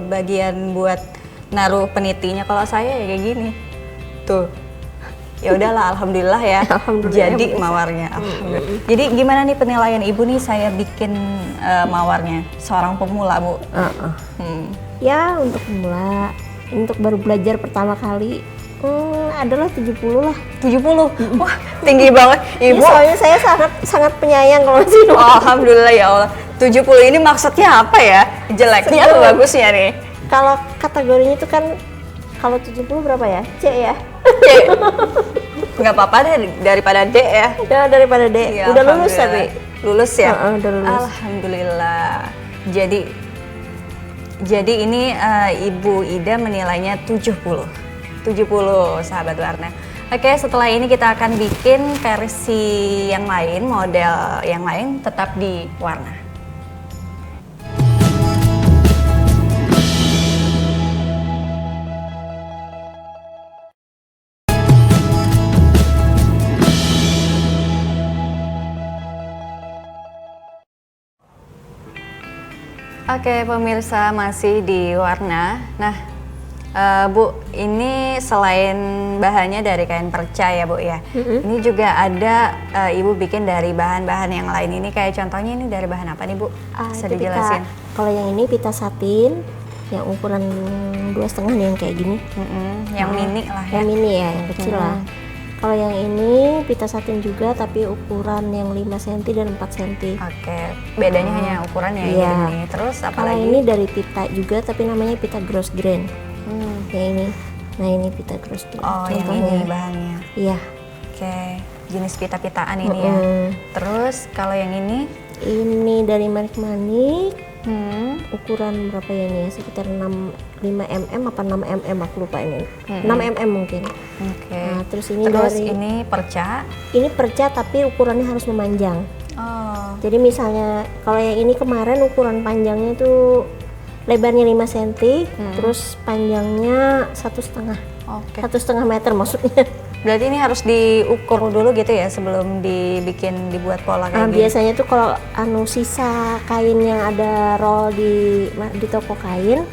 bagian buat naruh penitinya. Kalau saya ya kayak gini. Tuh. Ya udahlah, alhamdulillah ya. Alhamdulillah Jadi bisa. mawarnya. Alhamdulillah. Jadi gimana nih penilaian Ibu nih saya bikin mawarnya seorang pemula, Bu? Ya, untuk pemula, untuk baru belajar pertama kali, adalah 70 lah. 70. Wah, tinggi banget. Ibu. Ya, soalnya saya sangat penyayang kalau masih Oh, alhamdulillah ya Allah. 70 ini maksudnya apa ya? Jeleknya atau bagusnya nih? Kalau kategorinya itu kan, kalau 70 berapa ya? C ya? C. Nggak apa-apa deh daripada D ya. Ya, daripada D. Ya, Udah lulus alhamdulillah. tapi. Lulus ya? Udah lulus. Alhamdulillah. Jadi ini Ibu Ida menilainya 70. 70 sahabat warna. Oke, setelah ini kita akan bikin versi yang lain, model yang lain tetap di warna. Oke pemirsa, masih di warna. Nah, Bu, ini selain bahannya dari kain perca ya Bu ya, ini juga ada Ibu bikin dari bahan-bahan yang lain. Ini kayak contohnya ini dari bahan apa nih Bu? Bisa dijelasin? Kalau yang ini pita satin, yang ukuran 2,5 nih yang kayak gini. Yang mini lah ya? Yang mini ya, yang kecil lah. Kalau yang ini pita satin juga tapi ukuran yang 5 cm dan 4 cm. Oke, bedanya hanya ukuran ya ini. Terus apa Kalau lagi? ini dari pita juga tapi namanya pita gross grain. Yang ini. Nah ini pita gross grain. Oh, yang ini bahannya. Iya. Oke, jenis pita-pitaan ini ya. Terus kalau yang ini? Ini dari manik-manik. Ukuran berapa ya ini? Sekitar 5 mm apa 6 mm aku lupa ini. 6 mm mungkin. Oke. Nah, terus ini ini perca. Ini perca tapi ukurannya harus memanjang. Oh. Jadi misalnya kalau yang ini kemarin ukuran panjangnya tuh lebarnya 5 cm, terus panjangnya 1,5. Oke. 1,5 meter maksudnya. Berarti ini harus diukur dulu gitu ya sebelum dibuat pola kayak gini? Biasanya tuh kalau sisa kain yang ada roll di toko kain,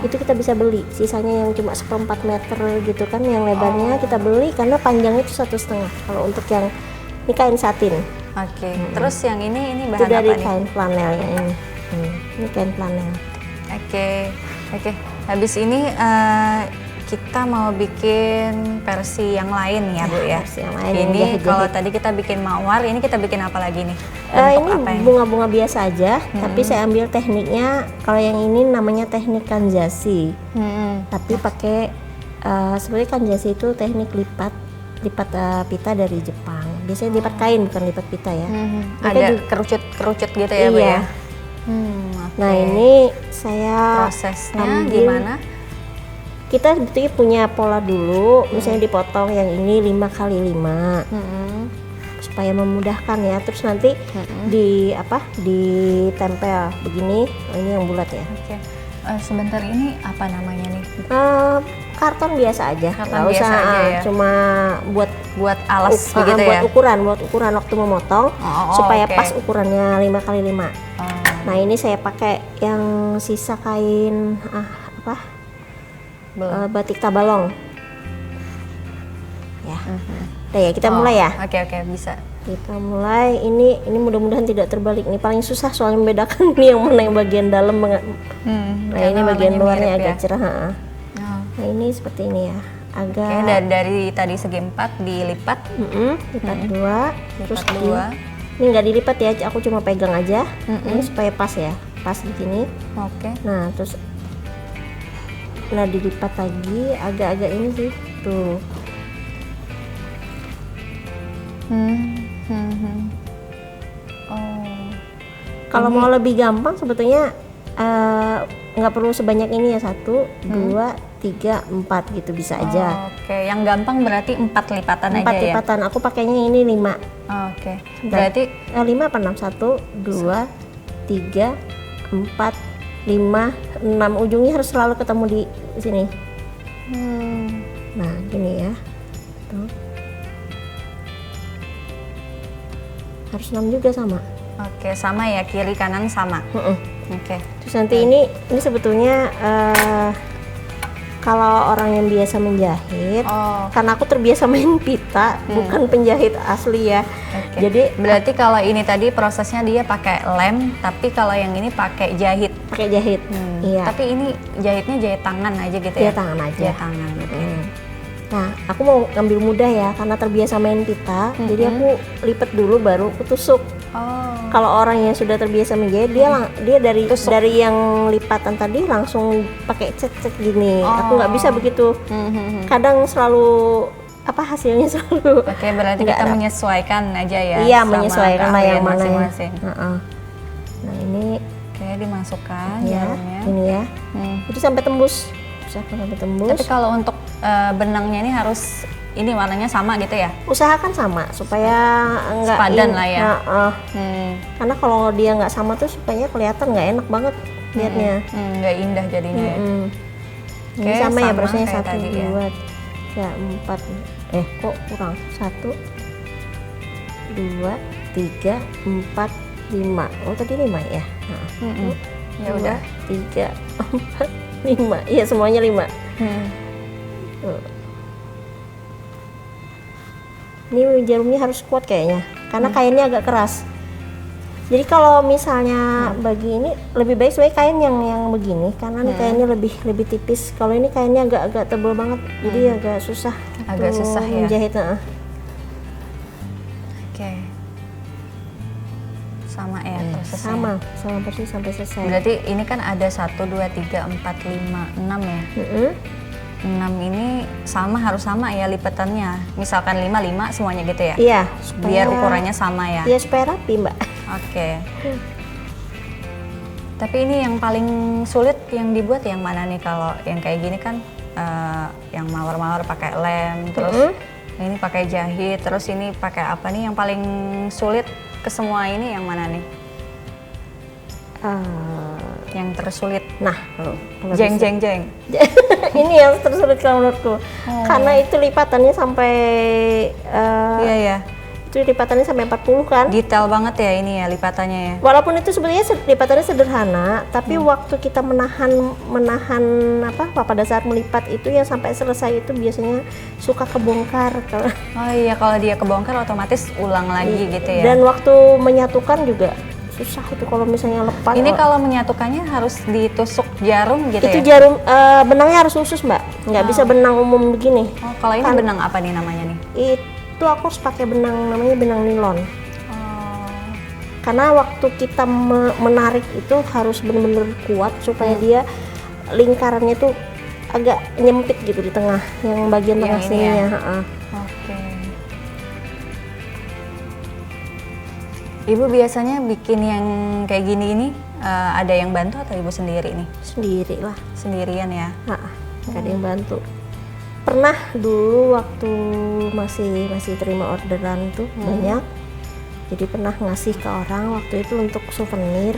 itu kita bisa beli. Sisanya yang cuma 1/4 meter gitu kan, yang lebarnya kita beli karena panjangnya itu 1,5. Kalau untuk yang ini kain satin. Oke. Terus yang ini bahan itu dari apa nih? kain flanel ya ini. Ini kain flanel. Oke. Habis ini kita mau bikin versi yang lain ya Bu ya. Versi yang lain. Ini kalau tadi kita bikin mawar, ini kita bikin apa lagi nih? Ini bunga-bunga biasa aja, tapi saya ambil tekniknya. Kalau yang ini namanya teknik kanjasi. Tapi pakai sebenarnya kanjasi itu teknik lipat pita dari Jepang. Biasanya lipat kain bukan lipat pita ya. Ada kerucut gitu ya Bu ya. Nah ini saya prosesnya gimana? Kita punya pola dulu, misalnya dipotong yang ini 5x5 supaya memudahkan ya. Terus nanti ditempel begini. Ini yang bulat ya. Oke. Sebentar, ini apa namanya nih? Karton biasa aja. Karton biasa aja ya. Cuma buat alas begitu ya. buat ukuran waktu memotong supaya pas ukurannya 5x5. Nah ini saya pakai yang sisa kain batik tabalong ya. Udah ya, kita mulai ya. Oke, bisa. Kita mulai. Ini mudah-mudahan tidak terbalik. Ini paling susah soalnya membedakan ini yang mana yang bagian dalam. Nah ini bagian luarnya agak cerah. Nah ini seperti ini ya. Agak dari tadi segi 4 dilipat. Lipat 2. Terus 2. Ini nggak dilipat ya. Aku cuma pegang aja. Ini supaya pas ya. Pas di sini. Oke. Nah terus dilipat lagi agak-agak ini sih tuh. Kalau mau lebih gampang sebetulnya nggak perlu sebanyak ini ya, 1, 2, 3, 4 gitu bisa aja. Oke, yang gampang berarti 4 lipatan aja ya? 4 lipatan, aku pakainya ini 5. Oke, berarti 5 apa 6? 1, 2, 3, 4, 5, 6. Ujungnya harus selalu ketemu di sini. Nah gini ya. Tuh. Harus 6 juga sama. Oke, sama ya, kiri kanan sama. Oke. Terus nanti ini sebetulnya kalau orang yang biasa menjahit, karena aku terbiasa main pita, bukan penjahit asli ya. Jadi berarti kalau ini tadi prosesnya dia pakai lem, tapi kalau yang ini pakai jahit. Pakai jahit. Iya. Tapi ini jahitnya jahit tangan aja gitu ya? Jahit tangan aja. Jahit tangan. Nah, aku mau ngambil mudah ya, karena terbiasa main pita, jadi aku lipat dulu baru aku tusuk. Kalau orang yang sudah terbiasa menjahit, dia dari yang lipatan tadi langsung pakai cet-cet gini. Aku nggak bisa begitu. Kadang selalu hasilnya selalu. Oke, berarti kita menyesuaikan aja ya. Iya, menyesuaikan lah yang mana masing-masing. Nah ini dimasukkan ya, jarumnya. Ini ya. Itu sampai tembus. Sampai tembus. Tapi kalau untuk benangnya ini harus ini warnanya sama gitu ya? Usahakan sama supaya enggak sepadan lah ya. Karena kalau dia nggak sama tuh supaya kelihatan nggak enak banget lihatnya. Nggak indah jadinya. Ini sama ya prosesnya 1, 2, 3, 4. Kok kurang? 1, 2, 3, 4, 5. Oh tadi 5 ya? Ya udah. 3, 4, 5. Iya semuanya 5. Tuh. Ini jarumnya harus kuat kayaknya, karena kainnya agak keras. Jadi kalau misalnya bagi ini lebih baik sebagai kain yang begini, karena ini kainnya lebih tipis. Kalau ini kainnya agak tebal banget, jadi agak susah. Agak susah ya. Menjahit. Oke. Sama ya prosesnya. Sama persis sampai selesai. Berarti ini kan ada 1, 2, 3, 4, 5, 6 ya. 6 ini harus sama ya lipatannya. Misalkan 5 semuanya gitu ya? Iya. Biar ukurannya sama ya? Iya, supaya rapi, Mbak. Oke. Tapi ini yang paling sulit yang dibuat yang mana nih? Kalau yang kayak gini kan yang mawar-mawar pakai lem, terus ini pakai jahit, terus ini pakai apa nih? Yang paling sulit ke semua ini yang mana nih? Yang tersulit. Nah, Jeng. ini yang tersulit kalau menurutku. Karena itu lipatannya sampai Iya. itu lipatannya sampai 40 kan. Detail banget ya ini ya lipatannya ya. Walaupun itu sebenarnya lipatannya sederhana, tapi waktu kita menahan pada saat melipat itu yang sampai selesai itu biasanya suka kebongkar. Oh iya, kalau dia kebongkar otomatis ulang lagi gitu ya. Dan waktu menyatukan juga susah itu kalau misalnya lepas. Ini kalau menyatukannya harus ditusuk jarum gitu itu ya? jarum benangnya harus khusus, Mbak, nggak bisa benang umum begini. Oh, kalau ini benang apa nih namanya nih? Itu aku harus pakai benang, namanya benang nilon. Karena waktu kita menarik itu harus benar-benar kuat supaya dia lingkarannya tuh agak nyempit gitu di tengah, yang bagian tengah sininya. Oke. Ibu biasanya bikin yang kayak gini ini ada yang bantu atau ibu sendiri nih? Sendiri lah. Sendirian ya? Nggak ada yang bantu. Pernah dulu waktu masih terima orderan tuh banyak, jadi pernah ngasih ke orang waktu itu untuk souvenir.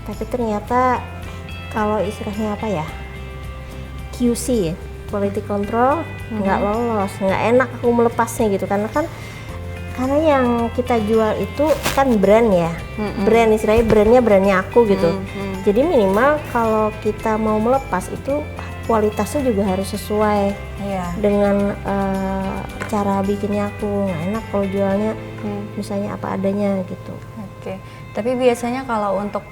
Tapi ternyata kalau istilahnya apa ya, QC ya, quality control, nggak lolos, nggak enak aku melepasnya gitu, karena yang kita jual itu kan brand ya, brand istilahnya brandnya aku gitu. Jadi minimal kalau kita mau melepas itu kualitasnya juga harus sesuai dengan cara bikinnya aku. Nggak enak kalau jualnya misalnya apa adanya gitu. Oke. Tapi biasanya kalau untuk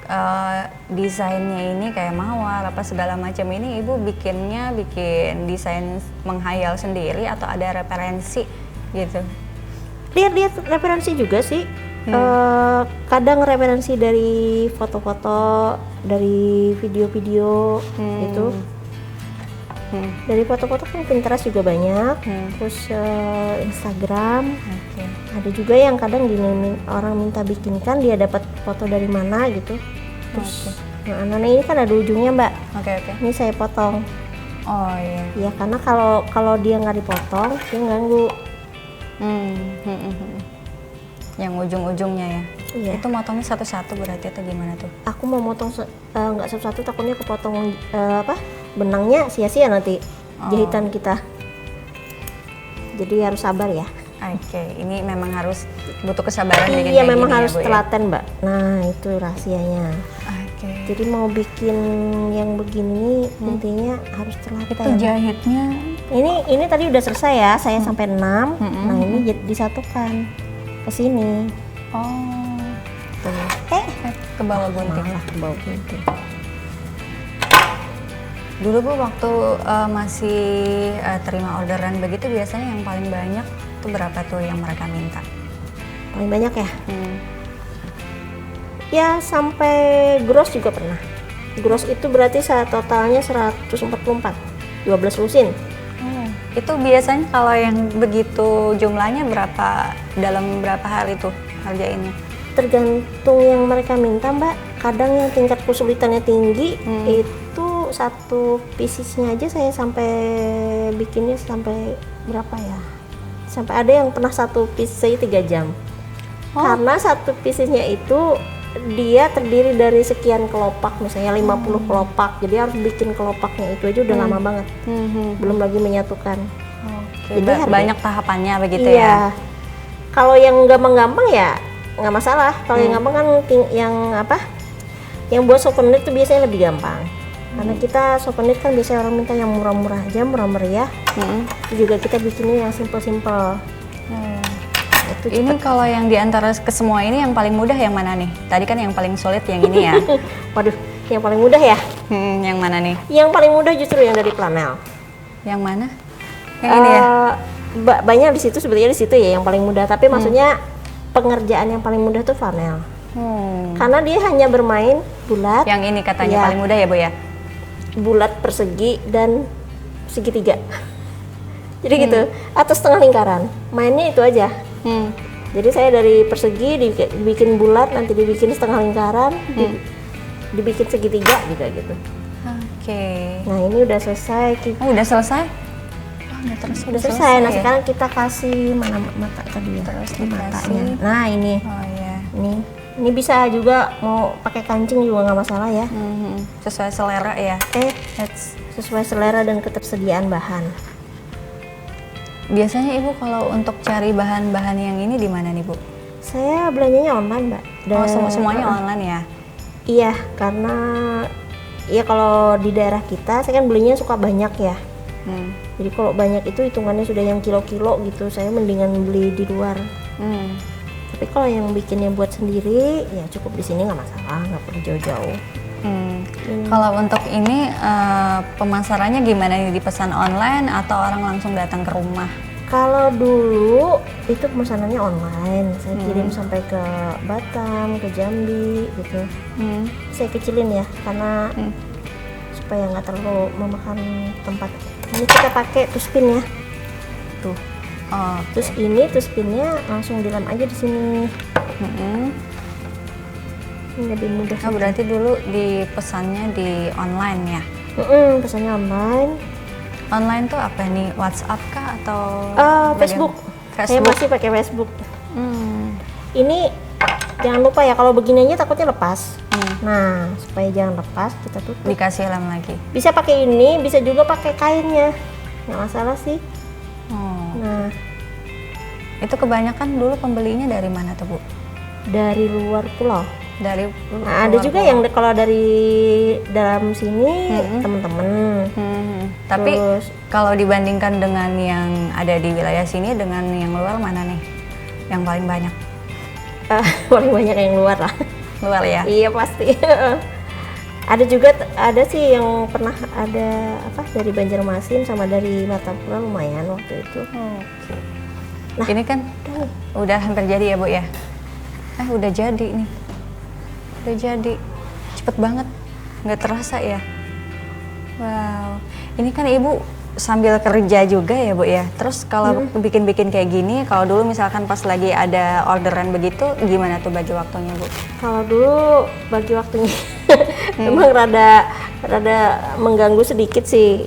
desainnya ini kayak mawar apa segala macam ini ibu bikin desain menghayal sendiri atau ada referensi gitu? Lihat referensi juga sih. Kadang referensi dari foto-foto, dari video-video gitu. Dari foto-foto kan Pinterest juga banyak, terus Instagram. Ada juga yang kadang gini, orang minta bikinkan, dia dapat foto dari mana gitu. Terus nah ini kan ada ujungnya, Mbak. Oke. Ini saya potong. Oh iya. Ya karena kalau dia nggak dipotong, dia ganggu. Yang ujung-ujungnya ya? Iya. Itu motongnya satu-satu berarti atau gimana tuh? Aku mau motong nggak satu-satu, takutnya kepotong benangnya sia-sia nanti jahitan kita. Jadi harus sabar ya. Oke, ini memang harus butuh kesabaran bikin Iya, kayak memang gini harus ya, Bu, telaten, Mbak. Nah, itu rahasianya. Oke. Jadi mau bikin yang begini intinya harus telaten. Itu jahitnya Ini tadi udah selesai ya, saya sampai 6. Nah, ini disatukan ke sini. Oh. Tuh. Ke bawah gunting. Malah ke bawah gunting. Dulu Bu waktu masih terima orderan begitu biasanya yang paling banyak itu berapa tuh yang mereka minta? Paling banyak ya? Ya sampai gross juga pernah. Gross itu berarti totalnya 144, 12 lusin. Itu biasanya kalau yang begitu jumlahnya dalam berapa hari tuh hargainnya? Tergantung yang mereka minta, Mbak. Kadang yang tingkat kesulitannya tinggi itu satu piecesnya aja saya sampai bikinnya sampai berapa ya? Sampai ada yang pernah satu piece saya 3 jam. Karena satu piecesnya itu dia terdiri dari sekian kelopak, misalnya 50 kelopak. Jadi harus bikin kelopaknya itu aja udah lama banget. Belum lagi menyatukan. Jadi banyak tahapannya begitu ya? Iya. Kalau yang gampang-gampang ya nggak masalah. Kalau yang gampang kan yang buat souvenir itu biasanya lebih gampang. Karena kita souvenir kan biasanya orang minta yang murah-murah aja, murah meriah. Itu juga kita bikinnya yang simple-simple. Itu Ini kalau yang diantara ke semua ini yang paling mudah yang mana nih? Tadi kan yang paling sulit yang ini ya. Waduh, yang paling mudah ya? Yang mana nih? Yang paling mudah justru yang dari flanel. Yang mana? Yang ini ya? Banyak di situ, sebetulnya di situ ya yang paling mudah. Tapi maksudnya pengerjaan yang paling mudah tuh flanel. Karena dia hanya bermain bulat. Yang ini katanya paling mudah ya Bu ya? Bulat, persegi, dan segitiga. Jadi gitu, atau setengah lingkaran. Mainnya itu aja. Jadi saya dari persegi dibikin bulat, nanti dibikin setengah lingkaran, dibikin segitiga juga gitu. Oke. Nah ini udah selesai. Oh, udah selesai? Oh, Udah selesai. Nah sekarang kita kasih mana mata tadi ya? Terus Ini dikasih. matanya. Nah ini, Oh iya. ini bisa juga mau pakai kancing juga nggak masalah ya. Sesuai selera ya. Sesuai selera dan ketersediaan bahan. Biasanya Ibu kalau untuk cari bahan-bahan yang ini di mana nih Bu? Saya belanjanya online, Mbak. Semuanya online ya? Iya, karena ya kalau di daerah kita, saya kan belinya suka banyak ya. Jadi kalau banyak itu hitungannya sudah yang kilo-kilo gitu, saya mendingan beli di luar. Tapi kalau yang bikinnya buat sendiri, ya cukup di sini nggak masalah, nggak perlu jauh-jauh. Kalau untuk ini pemasarannya gimana nih, dipesan online atau orang langsung datang ke rumah? Kalau dulu itu pemesanannya online, saya kirim sampai ke Batam, ke Jambi gitu. Saya kecilin ya, karena supaya nggak terlalu memakan tempat. Ini kita pakai tuspin ya, tuh. Terus ini tuspinnya langsung dilem aja di sini. Ini lebih mudah. Oh, berarti dulu dipesannya di online ya? Pesannya online. Online tuh apa nih? WhatsApp kah atau Facebook. Saya masih pakai Facebook. Ini jangan lupa ya, kalau begini aja takutnya lepas. Nah, supaya jangan lepas kita tutup. Dikasih lem lagi. Bisa pakai ini, bisa juga pakai kainnya. Nggak masalah sih. Nah, itu kebanyakan dulu pembelinya dari mana tuh Bu? dari luar pulau. Dari Nah, ada juga yang kalau dari dalam sini teman-teman. Tapi Terus, kalau dibandingkan dengan yang ada di wilayah sini dengan yang luar, mana nih yang paling banyak? paling banyak yang luar lah. Luar ya? Iya pasti. Ada juga, ada sih yang pernah ada dari Banjarmasin sama dari Martapura, lumayan waktu itu. Nah, ini kan udah hampir jadi ya Bu ya? Udah jadi nih. Udah jadi. Cepet banget. Nggak terasa ya? Wow. Ini kan Ibu sambil kerja juga ya Bu ya? Terus kalau bikin-bikin kayak gini, kalau dulu misalkan pas lagi ada orderan begitu, gimana tuh bagi waktunya Bu? Kalau dulu bagi waktunya memang rada mengganggu sedikit sih.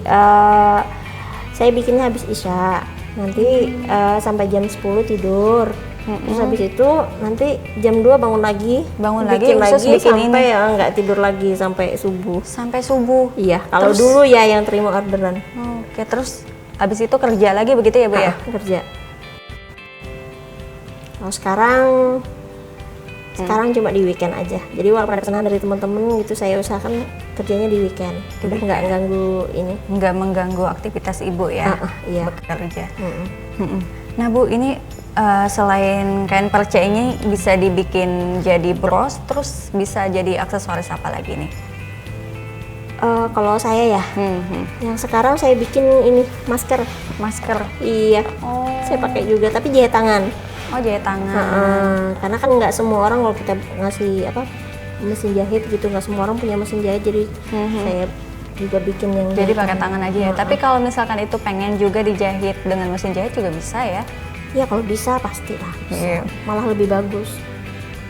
Saya bikinnya habis Isya, nanti sampai jam 10 tidur. Terus habis itu nanti jam 2 bangun lagi bikin lagi sampai ini. Nggak tidur lagi sampai subuh. Sampai subuh? Iya, kalau dulu ya yang terima orderan. Oke, terus habis itu kerja lagi begitu ya Bu ya? Kerja. Kalau sekarang cuma di weekend aja. Jadi walaupun ada pesanan dari teman-teman gitu, saya usahakan kerjanya di weekend. Udah nggak ganggu ini. Nggak mengganggu aktivitas Ibu ya? Iya. Bekerja. Nah Bu, ini selain kain perca ini bisa dibikin jadi bros, terus bisa jadi aksesoris apa lagi nih? Kalau saya ya, yang sekarang saya bikin ini masker. Masker? Iya. Saya pakai juga, tapi jahit tangan. Oh, jahit tangan. Karena kan nggak semua orang kalau kita ngasih mesin jahit gitu, nggak semua orang punya mesin jahit, jadi saya juga bikin yang jadi pakai tangan aja ya. Tapi kalau misalkan itu pengen juga dijahit dengan mesin jahit juga bisa ya? Ya kalau bisa pastilah bisa. Iya. Malah lebih bagus.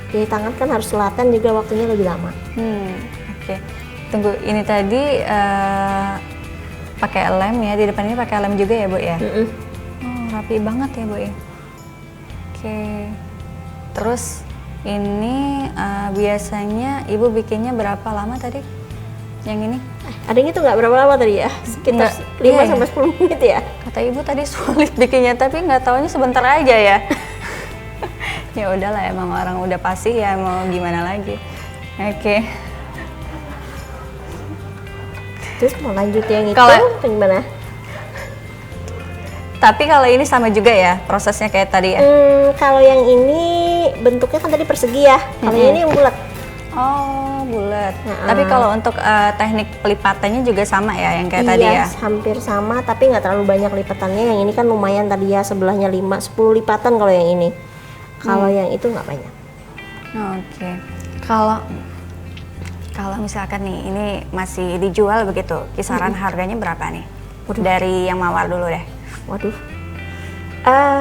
Jahit tangan kan harus selatan juga, waktunya lebih lama. Oke. Tunggu, ini tadi pakai lem ya, di depan ini pakai lem juga ya Bu ya? Rapi banget ya Bu ya? Oke. Terus ini biasanya Ibu bikinnya berapa lama tadi? Yang ini? Ada yang itu nggak berapa lama tadi ya? Sekitar 5-10 menit ya? Kata Ibu tadi sulit bikinnya, tapi nggak taunya sebentar aja ya. Ya udahlah, emang orang udah pasti ya, mau gimana lagi. Oke. Terus mau lanjut yang itu Kalau- gimana? Tapi kalau ini sama juga ya prosesnya kayak tadi ya? Kalau yang ini bentuknya kan tadi persegi ya. Kalau yang ini yang bulat. Oh, bulat. Nah, Tapi kalau untuk teknik pelipatannya juga sama ya yang kayak Iya, tadi ya? hampir sama tapi nggak terlalu banyak lipatannya. Yang ini kan lumayan tadi ya, sebelahnya 5-10 lipatan kalau yang ini. Kalau yang itu nggak banyak. Oke. Kalau misalkan nih ini masih dijual begitu, kisaran harganya berapa nih? Waduh. Dari yang mawar dulu deh. Waduh.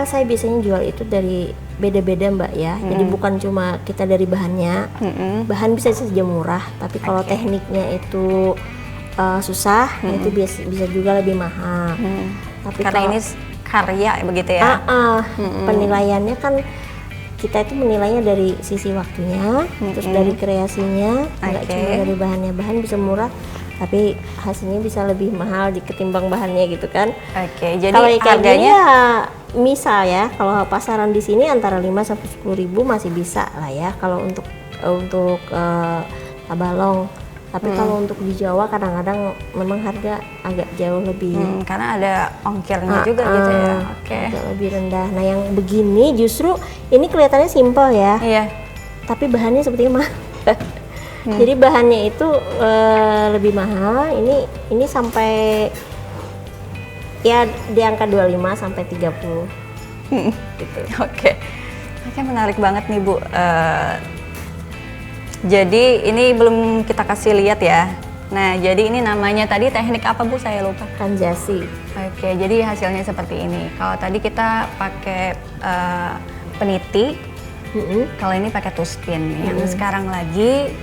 Saya biasanya jual itu dari beda-beda Mbak ya. Jadi bukan cuma kita dari bahannya. Bahan bisa saja murah, tapi kalau tekniknya itu susah, itu bisa juga lebih mahal. Tapi Karena kalau ini karya begitu ya? penilaiannya kan kita itu menilainya dari sisi waktunya, terus dari kreasinya, nggak Oke. cuma dari bahannya. Bahan bisa murah, tapi hasilnya bisa lebih mahal ketimbang bahannya gitu kan. Oke, jadi Kalau yang kayak gini harganya ya misal ya, kalau pasaran di sini antara 5 sampai 10 ribu masih bisa lah ya kalau untuk tabalong. Tapi kalau untuk di Jawa kadang-kadang memang harga agak jauh lebih karena ada ongkirnya juga gitu ya. Oke. agak lebih rendah. Nah, yang begini justru ini kelihatannya simpel ya, Iya. tapi bahannya sepertinya mahal. Jadi bahannya itu lebih mahal. Ini sampai ya di angka 25 sampai 30 gitu. Oke. Oke, menarik banget nih Bu. Jadi ini belum kita kasih lihat ya. Nah, jadi ini namanya tadi teknik apa Bu? Saya lupa. Kanjasi. Oke, jadi hasilnya seperti ini. Kalau tadi kita pakai peniti, kalau ini pakai tuspin. Yang sekarang lagi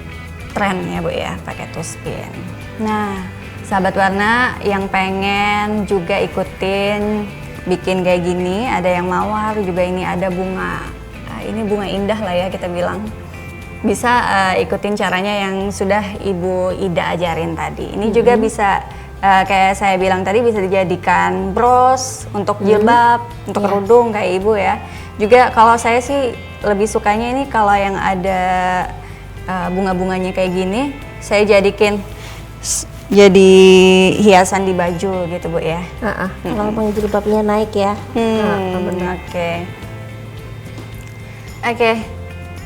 tren ya Bu ya, pakai tuspin. Nah, sahabat warna yang pengen juga ikutin bikin kayak gini, ada yang mawar juga, ini ada bunga. Ini bunga indah lah ya kita bilang. Bisa ikutin caranya yang sudah Ibu Ida ajarin tadi. Ini juga bisa kayak saya bilang tadi, bisa dijadikan bros untuk jilbab, untuk kerudung kayak Ibu ya. Juga kalau saya sih lebih sukanya ini kalau yang ada bunga-bunganya kayak gini, saya jadikan jadi hiasan di baju gitu Bu ya. Kalau jilbabnya naik ya. Oke. Oke.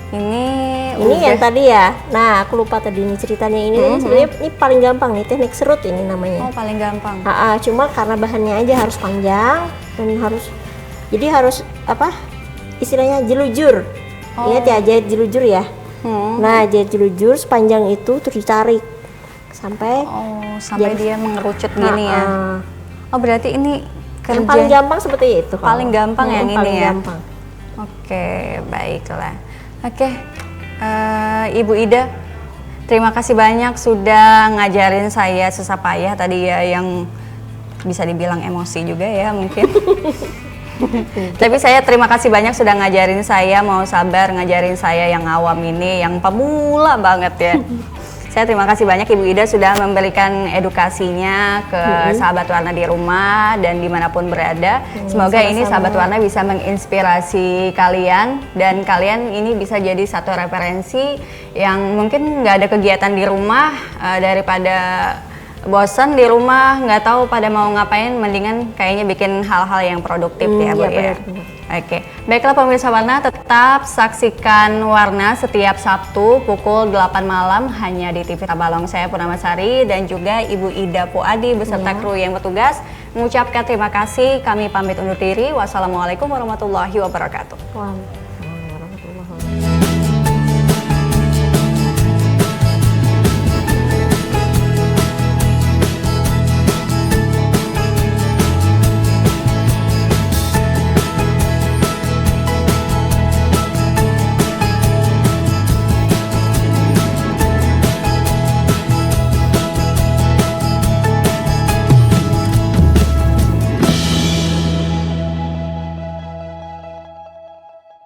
Ini yang tadi ya. Nah, aku lupa tadi ini ceritanya ini. Sebenarnya ini paling gampang nih, teknik serut ini namanya. Oh, paling gampang. Cuma karena bahannya aja harus panjang dan harus apa? Istilahnya jelujur. Ingat ya, jahit jelujur ya. Nah, jahit jelujur sepanjang itu terus ditarik sampai dia mengerucut gini ya. Oh, berarti ini yang paling gampang seperti itu. Paling gampang yang ini paling ya. gampang. Oke, baiklah. Oke, Ibu Ida, terima kasih banyak sudah ngajarin saya susah payah tadi ya, yang bisa dibilang emosi juga ya mungkin. Tapi saya terima kasih banyak sudah ngajarin saya, mau sabar ngajarin saya yang awam ini, yang pemula banget ya. Saya terima kasih banyak Ibu Ida sudah memberikan edukasinya ke sahabat warna di rumah dan dimanapun berada. Semoga ini sahabat warna bisa menginspirasi kalian dan kalian ini bisa jadi satu referensi yang mungkin nggak ada kegiatan di rumah, daripada bosan di rumah nggak tahu pada mau ngapain, mendingan kayaknya bikin hal-hal yang produktif ya Bu ya. Benar. Oke, baiklah pemirsa warna, tetap saksikan Warna setiap Sabtu pukul 8 malam hanya di TV Tabalong. Saya Purnamasari dan juga Ibu Ida Puadi beserta kru yang bertugas mengucapkan terima kasih. Kami pamit undur diri. Wassalamualaikum warahmatullahi wabarakatuh.